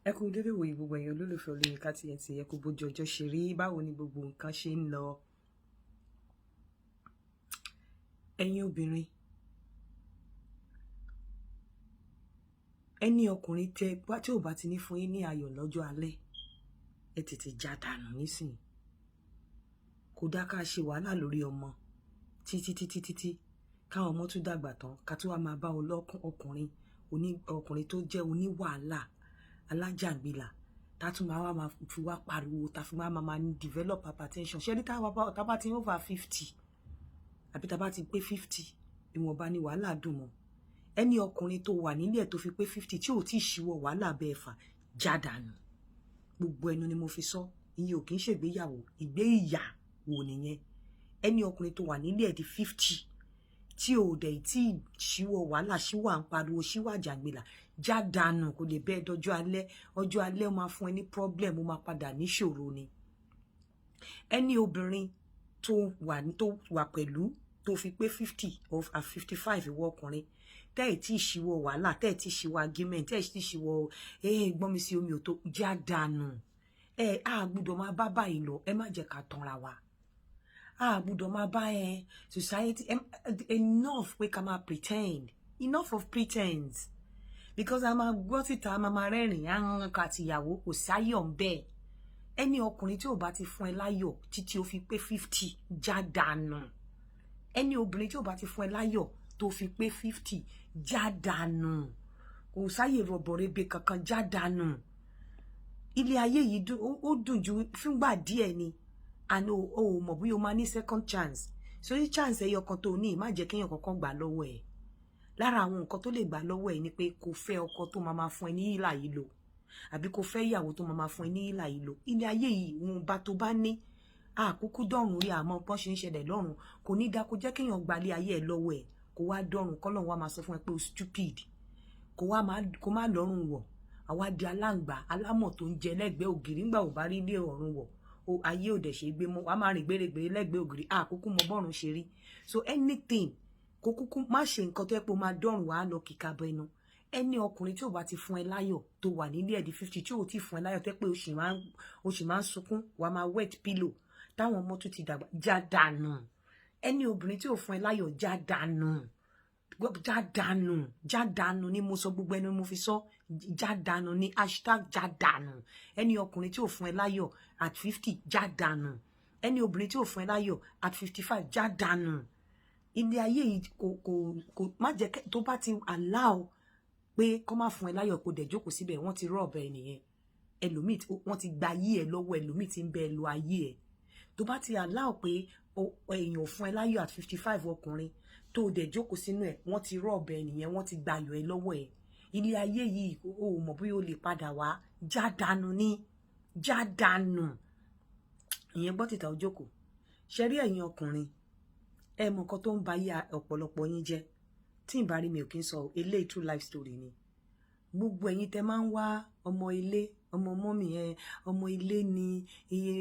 Ẹ kú dédé wòye gbogbo èèyàn olólùfẹ́ Olóyinka TNT, ẹ kú bójú ọjọ́ ṣe rí, báwo ni gbogbo nǹkan ṣe ń lọ. Ẹ̀yin obìnrin, ẹni ọkùnrin tí ò bá ti ní fún yín ní ayọ̀ lọ́jọ́ alẹ́, ẹ tètè já dànù nísìn. Kò dá ká ṣe wàhálà lórí ọmọ títí káwọn ọmọ tún dàgbà tán ká tún wá máa bá ọkùnrin tó jẹ́ oníwàhálà alájàngbìlà tá tún máa fi wá pariwo tá fi máa develop hypertension. Ṣé ní tá bá ti over 50 àbí tá bá ti pé 50 ìwọ̀nba ni wàhálà dùn mọ́. Ẹni ọkùnrin tó wà nílé tó fi pé 50 tí ò tí ì ṣíwọ́ wàhálà bẹ́ẹ̀ fà, já dànù. Gbogbo ẹnu ni mo fi sọ, iye ò kì í ṣègbéyàwó, ìgbé ìyàwó nìyẹn. Ẹni ọkùnrin tó wà nílé di 50 tí ò dẹ̀ tí ì ṣíwọ́ wàhálà, ṣíwọ́ à ń pariwo, ṣíwọ́ àjàngbìlà, já dànù. Kò lè bẹ́ẹ̀ dọjọ́ alẹ́. Ọjọ́ alẹ́ ó máa fún ẹ ní problem, ó máa padà níṣòro ni. Ẹni obìnrin tó wà pẹ̀lú tó fi pé 50 or 55 ìwọ ọkùnrin tẹ́ ẹ̀ tí ì ṣíwọ́ wàhálà, tẹ́ ẹ̀ tí ì ṣíwọ́ argument, tẹ́ ẹ̀ tí ì ṣíwọ́ gbọ́n mi sí omi ò tó, já dànù. A gbọ́dọ̀ máa bá báyìí lọ, ẹ má jẹ́ ká tanra wa. A gbọ́dọ̀ máa bá society enough pé ká máa pretend, enough of pretense. Because a máa gbọ́ síta, a máa rẹ́rìn àwọn àti ìyàwó, kò sáyọ̀ ń bẹ́ẹ̀. Ẹni ọkùnrin tí ò bá ti fún ẹ láyọ̀ títí ó fi pé 50, já dànù. Ẹni obìnrin tí ò bá ti fún ẹ láyọ̀ tó fi pé 50, já dànù. Kò sáyè rọ̀bọ̀rẹ́bẹ kankan, já dànù. Ilé ayé yìí ó dùn ju fúngbà díẹ̀ ni. And o mọ̀ bí o máa ní second chance. So ní chance ẹyọ kan tó ní, má jẹ́ kéèyàn kankan gbà lọ́wọ́ ẹ̀. Lára àwọn nǹkan tó lè gbà lọ́wọ́ ẹ̀ ni pé kò fẹ́ ọkọ tó máa fún ẹ ní ìlà yìí lò, àbí kò fẹ́ ìyàwó tó máa fún ẹ ní ìlà yìí lò. Ilé ayé yìí wọn bá tó bá ní àkókò dọ̀run rí àmọ́ bọ́n ṣe ń ṣẹlẹ̀ lọ́run, kò ní dá kó jẹ́ kéèyàn gba ilé ayé ẹ̀ lọ́wọ́ ẹ̀ kó wá dọ̀run kọ́lọ́run wá máa sọ fún ẹ pé o stupid, kó má lọ́run wọ̀. Àwa di aláǹgbá alámọ̀ tó ń jẹ lẹ́gbẹ̀ẹ́ ògiri ńgbà ò bá rí ilé ọ̀run wọ̀. Ayé ò dẹ̀ ṣe gbé mọ́, wàá máa rìn gbèrègbèrè lẹ́gbẹ̀ẹ́ ògiri, àkókò mọ bọ́run ṣe rí. So anything kó kúkú má ṣe nǹkan tó yẹ pé ó máa dọ̀run wàá lọ kíkà bọ ẹnu. Ẹni ọkùnrin tí ò bá ti fún ẹ láyọ̀ tó wà nílé ẹ̀ di 50 tí ò tí fún ẹ láyọ̀ tẹ́ pé o sì máa ń sunkún, wàá máa wet pillow táwọn ọmọ tún ti dàgbà, já dànù. Ẹni obìnrin tí ò fún ẹ láyọ̀, já dànù. Já dànù, já dànù ni mo sọ, gbogbo ẹnu mo fi sọ, já dànù ni hashtag já dànù. Ẹni ọkùnrin tí ò fún ẹ láyọ̀ at 50, já dànù. Ẹni obìnrin tí ò fún ẹ láyọ̀ at 55, já dànù. Ilé ayé yìí kò má jẹ́ tó bá ti allow pé kó má fún ẹ láyọ̀ kó dẹ̀ jókòó síbẹ̀, wọ́n ti rọ́ọ̀bẹ nìyẹn. Ẹlòmíì wọ́n ti gba ayé ẹ lọ́wọ́ ẹlòmíì tí ń bẹ lo ayé ẹ. Tó bá ti allow pé èèyàn fún ẹ láyọ̀ at 55 ọkùnrin tó dẹ̀ jókòó sínú ẹ̀, wọ́n ti rọ́ọ̀bẹ nìyẹn, wọ́n ti gba ayọ̀ ẹ lọ́wọ́ ẹ. Ilé ayé yìí o mọ̀ bí o lè padà wá, já dànù ni, já dànù. Ìyẹn gbọ́ tìta ojókòó. Ṣe rí ẹ̀yin ọkùnrin, ẹ mọ̀ nǹkan tó ń ba ayé ọ̀pọ̀lọpọ̀ yín jẹ́. Tí ń bá rí mi ò kí ń sọ eléyìí true life story ni. Gbogbo ẹ̀yin tẹ́ máa ń wá ọmọ ilé, ọmọ mọ́mì ọmọ ilé ni iye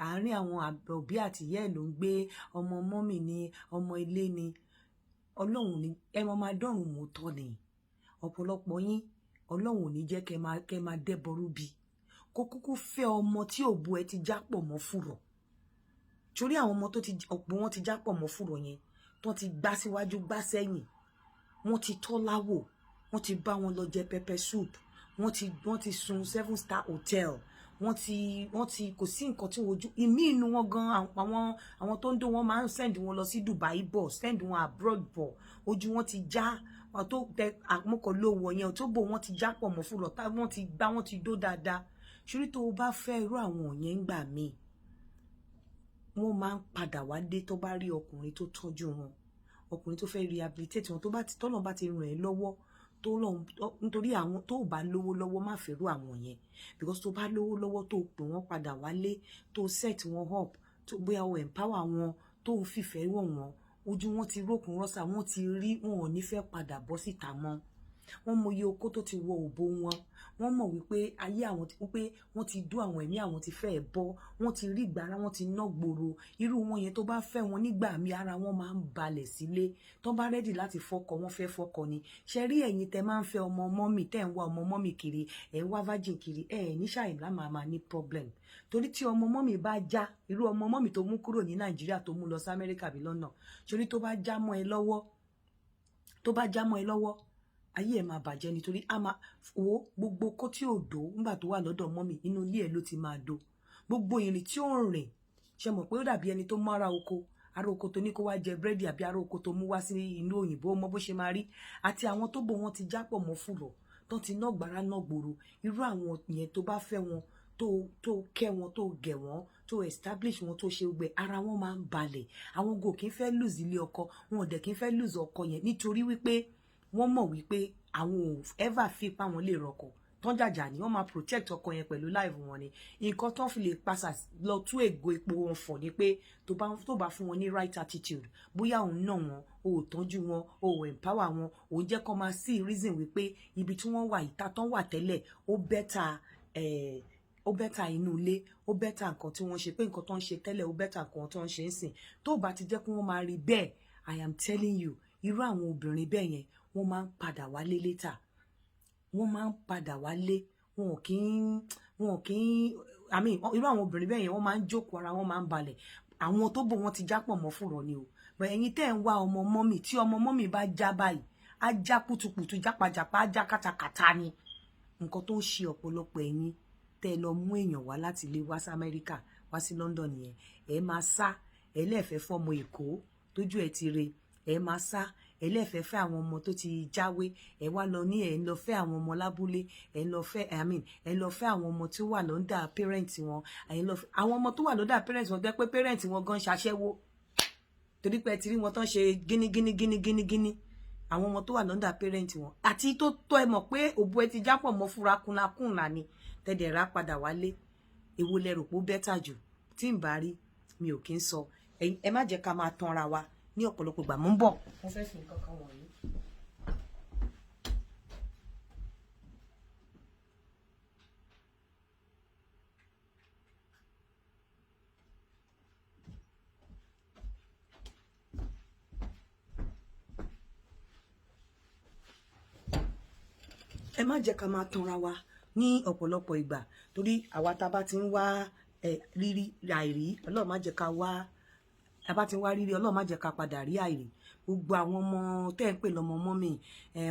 àárín àwọn òbí àti ìyá ẹ̀ ló ń gbé, ọmọ mọ́mì ni, ọmọ ilé ni. Ọlọ́run ni ẹ máa dọ̀run mọ́tọ́ ni. Ọ̀pọ̀lọpọ̀ yín Ọlọ́run ò ní jẹ́ kẹ́ máa dẹ́bọrú bí. Kó kúkú fẹ́ ọmọ tí òbú ẹ ti jápọ̀ mọ́ fùrọ̀. Torí àwọn ọmọ tó ti ọ̀pọ̀ wọn ti jápọ̀ mọ́ fùrọ̀ yẹn, tó ti gbá síwájú gbá sẹ́yìn, wọ́n ti tọ́ láwò, wọ́n ti bá wọn lọ jẹ pepper soup, wọ́n ti sun 7-star hotel, wọ́n ti kò sí nǹkan tí wojú ìmí inú wọn gan. Àwọn tó ń dó wọn máa ń send wọn lọ sí Dubai bọ̀, send wọn abroad bọ̀, ojú wọn ti já, tó tẹ àmọ́kọ̀ lówó yẹn tó bò wọ́n ti jápọ̀ mọ́ fùrọ̀, wọ́n ti gbá, wọ́n ti dó dáadáa. Ṣorí tó o bá fẹ́ irú àwọn yẹn ń gbà míì, wọ́n máa ń padà wálé tó bá rí ọkùnrin tó tọ́jú wọn, ọkùnrin tó fẹ́ rehabilitate wọn, tọ́lọ́ bá ti ràn ẹ́ lọ́wọ́, nítorí àwọn tó bá lówó lọ́wọ́ má fẹ́rù àwọn yẹn. Because tó bá lówó lọ́wọ́ tó pè wọ́n padà wálé, tó set wọn up, tó bóyá o empower wọn, tó fìfẹ́ wọ̀ wọ́n, ojú wọn ti rókun rọ́sà, wọ́n ti rí, wọn ò ní fẹ́ padà bọ́ síta mọ́. Wọ́n mọ iye okó tó ti wọ òbó wọn, wọ́n mọ̀ wípé ayé àwọn wípé wọ́n ti dó àwọn ẹ̀mí àwọn ti fẹ́ bọ́, wọ́n ti rí gbàrà, wọ́n ti ná gbòòrò. Irú wọn yẹn tó bá fẹ́ wọn nígbà mi ara wọn máa ń balẹ̀ sílé. Tó bá ready láti fọ́kọ, wọ́n fẹ́ fọ́kọ ni. Ṣé rí ẹ̀yin tẹ́ máa ń fẹ́ ọmọ mọ́mì, tẹ́ ń wá ọmọ mọ́mì kiri, ẹ̀ ń wá virgin kiri, ní ṣàìlá máa ní problem. Torí tí ọmọ mọ́mì bá já, irú ọmọ mọ́mì tó mú kúrò ní Nàìjíríà tó mú lọ sí Amẹ́ríkà bí lọ́nà, torí tó bá já mọ́ ẹ lọ́wọ́, ayé ẹ̀ máa bàjẹ́ nítorí a máa wo gbogbo kó tí ò dó nígbà tó wà lọ́dọ̀ mọ́mì inú ilé ẹ̀ ló ti máa dó. Gbogbo ìrìn tí ó ń rìn, ṣe mọ̀ pé ó dàbí ẹni tó mú ara oko tó ní kó wá jẹ búrẹ́dì àbí ara oko tó mú wá sí inú òyìnbó, mọ bó ṣe máa rí. Àti àwọn tó bò wọn ti jápọ̀ mọ́ fùrọ̀, tó ti ná gbàrà ná gbòòrò. Irú àwọn yẹn tó bá fẹ́ wọn, tó kẹ́ wọn, tó gẹ̀ wọ́n, tó establish wọn, tó ṣe gbẹ, ara wọn máa ń balẹ̀. Àwọn gò kí ń fẹ́ lose ilé ọkọ, wọn ò dẹ̀ kí ń fẹ́ lose ọkọ yẹn nítorí wípé wọ́n mọ̀ wípé àwọn ò ever fi pa wọn lè rọkọ. Tán jàjà ni wọ́n máa protect ọkọ yẹn pẹ̀lú life wọn ni. Nǹkan tán fi lè pàṣà lọ tú ègo epo wọn fọ̀ ni pé tó bá fún wọn ní right attitude, bóyá òun náà wọn, o ò tọ́jú wọn, o ò empower wọn, o jẹ́ kó máa sí reason wípé ibi tí wọ́n wà ìta tán wà tẹ́lẹ̀ ó bẹ́tà inú ilé, ó bẹ́tà nǹkan tí wọ́n ṣe pé nǹkan tó ń ṣe tẹ́lẹ̀ ó bẹ́tà nǹkan tó ń ṣe ń sìn. Tó bá ti jẹ́ kí wọ́n máa rí bẹ́ẹ̀, I am telling you, irú àwọn obìnrin bẹ́ẹ̀ yẹn wọ́n máa ń padà wálé later. Wọ́n máa ń padà wálé, wọn kì í I mean irú àwọn obìnrin bẹ́ẹ̀ yẹn wọ́n máa ń jókòó, ara wọn máa ń balẹ̀. Àwọn tó bò wọ́n ti jápọ̀ mọ́ fùrọ̀ ni o. But ẹ̀yin tẹ́ ń wá ọmọ mọ́mì, tí ọmọ mọ́mì bá já báyìí, á já kùtùkùtù, jápajàpá, á já kàtàkàtà ni. Nǹkan tó ń ṣe ọ̀pọ̀lọpọ̀ ẹ̀yin tẹ́ lọ mú èèyàn wá láti ilé wá sí Amẹ́ríkà, wá sí London nìyẹn. Ẹ máa sá, ẹ lẹ́ẹ̀fẹ́ fọ́mọ Èkó tójú ẹ ti re, ẹ máa sá, ẹ lẹ́ẹ̀fẹ́ fẹ́ àwọn ọmọ tó ti jáwé, ẹ wá lọ ní ẹ ń lọ fẹ́ àwọn ọmọ lábúlé, ẹ ń lọ fẹ́ ẹ lọ fẹ́ àwọn ọmọ tó wà lọ́ndà parent wọn, àwọn ọmọ tó wà lọ́ndà parent wọn jẹ́ pé parent wọn gan ṣaṣẹ́wó. Torí pé ẹ ti rí wọn tán ṣe gíní. Àwọn ọmọ tó wà lọ́ndà parent wọn àti tó tọ́ ẹ mọ̀ pé òbú ẹ ti jápọ̀ mọ́ fúra kúnlakúnla ni, tẹ́dẹ̀ rà padà wálé. Èwo lẹ rò pé ó bẹ́tà jù? Tí ń bá rí mi ò kí ń sọ. Ẹ má jẹ́ ká máa tanra wa ní ọ̀pọ̀lọpọ̀ ìgbà. Mo ń bọ̀, mo fẹ́ fi nǹkan kan wọ̀nyí. Ẹ má jẹ́ ká máa tanra wa ní ọ̀pọ̀lọpọ̀ ìgbà, torí àwa tá bá ti ń wá rírí àìrí, Ọlọ́run má jẹ́ ká wá, tá bá ti ń wá rírí, Ọlọ́run má jẹ́ ká padà rí àìrí. Gbogbo àwọn ọmọ tẹ́ ń pè lọ́mọ mọ́mì,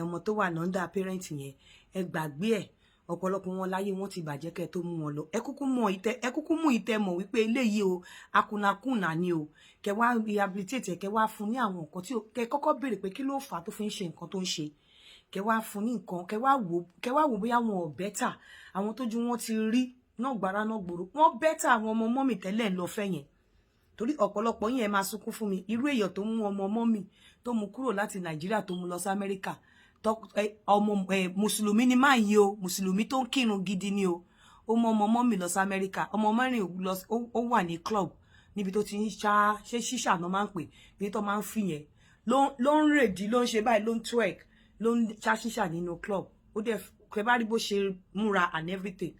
ọmọ tó wà lọ́ndà parent yẹn, ẹ gbàgbé ẹ̀. Ọ̀pọ̀lọpọ̀ wọn láyé wọn ti bàjẹ́ kẹ́ tó mú wọn lọ. Ẹ kúkú mú ìtẹ́ mọ̀ wípé eléyìí o akunakuna ni o. Kẹ́ wá rehabilitate, kẹ́ wá fún ní àwọn nǹkan tí kẹ́ kọ́kọ́ béèrè pé kí ló fà á tó fi ń ṣe nǹkan tó ń ṣe. Kẹ́ wá fún ní nǹkan, kẹ́ wá wò bóyá wọn ò bẹ́tà. Àwọn tójú wọn ti rí náà gbàrà náà gbòòrò, wọn bẹ́tà àwọn ọmọ mọ́mì tẹ́lẹ̀ lọ fẹ́ yẹn. Torí ọ̀pọ̀lọpọ̀ yín ẹ máa sunkún fún mi. Irú èèyàn tó mú ọmọ mọ́mì tó mú kúrò láti Nàìjíríà tó mú lọ sí Amẹ́ríkà, ọmọ mùsùlùmí ni máa yí o, mùsùlùmí tó ń kírun gidi ni o. Ó mú ọmọ mọ́mì lọ sí Amẹ́ríkà, ọmọ mẹ́rin ó wà ní club níbi tó ti ń ṣe ṣíṣà náà máa ń pè, níbi tó máa ń fi yẹn ló ń rèdí, ló ń ṣe báyìí, ló ń twerk, ló ń ṣá ṣíṣà nínú club. Ó dẹ̀ kẹ́ bá rí bó ṣe múra and everything.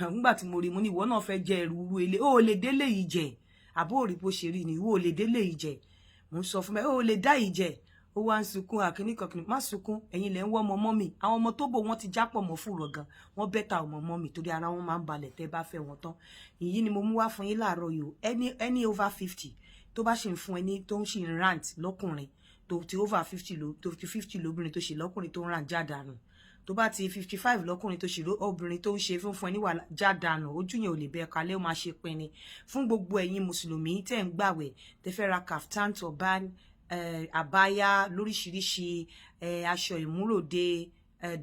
Nígbà tí mo rí mo ní ìwọ náà fẹ́ jẹ ẹrù ilé, ó lè délé yìí jẹ. Àbó rí bó ṣe rí ni, ìwọ lè délé yìí jẹ. Mo ń sọ fún mi, ó lè dá yìí jẹ. Ó wá ń sunkún àkíníkọ̀kíní, má sunkún, ẹ̀yin lẹ ń wọ́ ọmọ mọ́mì. Àwọn ọmọ tó bò wọ́n ti jápọ̀ mọ́ fùrọ̀ gan, wọ́n bẹ́tà ọmọ mọ́mì torí ara wọn máa ń balẹ̀ tẹ́ bá fẹ́ wọn tán. Ìyí ni mo mú wá fún yín láàárọ̀ yìí o. Any over 50 tó bá ṣe ń fún ẹni tó ń ṣe rant lọ́kùnrin, tó ti over 50 tó ti 50 lóbìnrin tó ṣe lọ́kùnrin tó ń rant jádànù. Tó bá ti 55 lọ́kùnrin tó ṣe obìnrin tó ń ṣe fún ẹni wà jádànù, ojú yẹn ò lè bẹ́ẹ̀ kalẹ̀, ó máa ṣe pinni. Fún gbogbo ẹ̀yin mùsùlùmí tẹ́ ń gbàwẹ̀, tẹ́ fẹ́ ra kaftan, turban, àbáyá lóríṣiríṣi, aṣọ ìmúròde,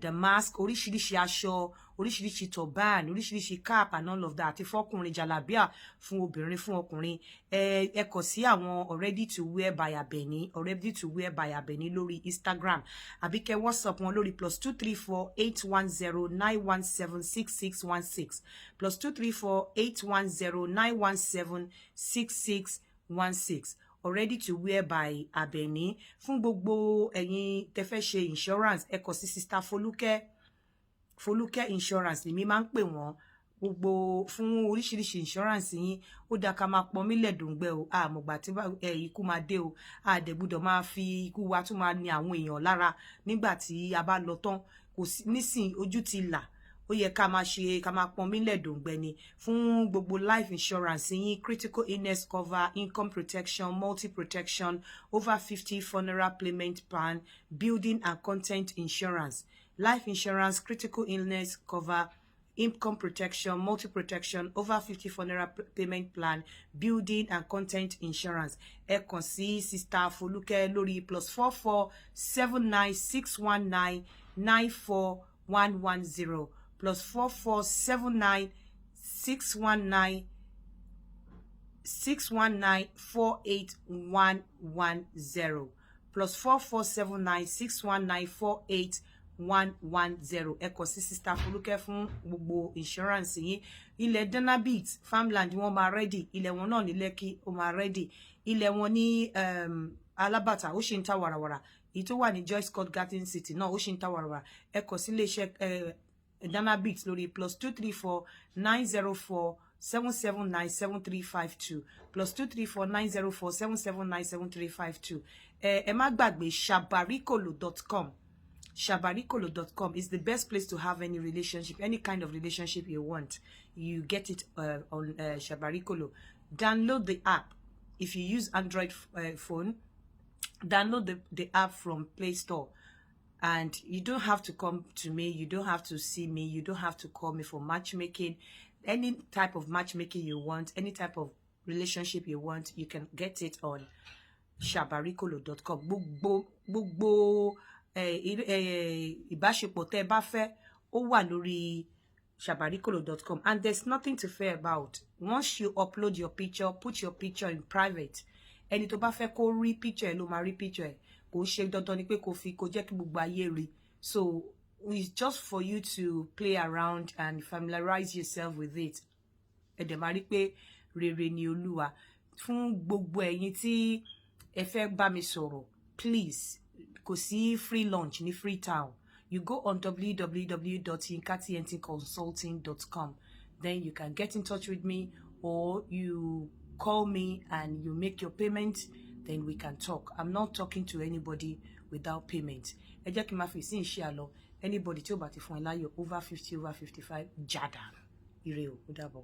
damask, oríṣiríṣi aṣọ, oríṣiríṣi turban, oríṣiríṣi cap and all of that. Àti fọ́kùnrin jalabia fún obìnrin, fún ọkùnrin. Ẹ kọ sí àwọn already to wear by Abeni, already to wear by Abeni lórí Instagram. Àbí kẹ́ WhatsApp wọn lórí +234 810 917 6616 +234 810 917 6616. Already to wear by Abeni. Fún gbogbo ẹ̀yin tẹ́ fẹ́ ṣe insurance, ẹ kọ sí Sister Folúkẹ́ insurance lèmi máa ń pè wọ́n gbogbo fún oríṣiríṣi insurance yín ó dá ká máa pọn mílẹ̀ dòǹgbẹ o àmọ̀gbà tí ikú máa dé o àdẹ̀ gbọ́dọ̀ máa fi ikú wa tún máa ní àwọn èèyàn lára nígbà tí a bá lọ tán kò sí nísìn ojú ti là ó yẹ ká máa pọn mílẹ̀ dòǹgbẹ ni fún gbogbo life insurance yín critical illness cover income protection multi protection over 50 funeral payment plan building and content insurance life insurance critical illness cover income protection, multi-protection, over 50 funeral payment plan, building and content insurance. Ẹ kàn sí Sister Folúkẹ́ lórí +44 79 619 94110 +44 79 619 4811 +44 79 619 4811 ẹ kàn sí Sister Folúkẹ́ fún gbogbo insurance yín ilẹ̀ Danabit farmland wọn máa ready ilẹ̀ wọn náà ní Lẹ́kì ó máa ready ilẹ̀ wọn ní Alábàtà ó ṣì ń ta wàràwàrà èyí tó wà ní Joyce Court Garden City náà ó ṣì ń ta wàràwàrà ẹ kàn sí iléeṣẹ́ Danabit lórí +234 904 779 7352 +234 904 779 7352 ẹ má gbàgbé shabarikolo.com. Shabarikolo.com is the best place to have any relationship, any kind of relationship you want. You get it on Shabarikolo. Download the app. If you use Android phone, download the app from Play Store. And you don't have to come to me. You don't have to see me. You don't have to call me for matchmaking. Any type of matchmaking you want, any type of relationship you want, you can get it on Shabarikolo.com. Gbogbo ìbáṣepọ̀ tẹ́ bá fẹ́ ó wà lórí shabarikolo.com and there's nothing to fear about. Once you upload your picture, put your picture in private. Ẹni tó bá fẹ́ kó rí picture ẹ ló máa rí picture ẹ kò ṣe dandan ni pé kó jẹ́ kí gbogbo ayé rí. So it's just for you to play around and familiarize yourself with it. Ẹ dẹ̀ máa rí pé rere ni Olúwa. Fún gbogbo ẹ̀yin tí ẹ fẹ́ bá mi sọ̀rọ̀, please kò sí free lunch ní Freetown. You go on www.yinkatntconsulting.com. Then you can get in touch with me or you call me and you make your payment. Then we can talk. I'm not talking to anybody without payment. Ẹ jẹ́ kí n máa fi sí ìṣe àlọ́. Anybody tí ó bá ti fún ẹ láyọ̀ over 50 over 55 jada. Ire o, ó dàbọ̀.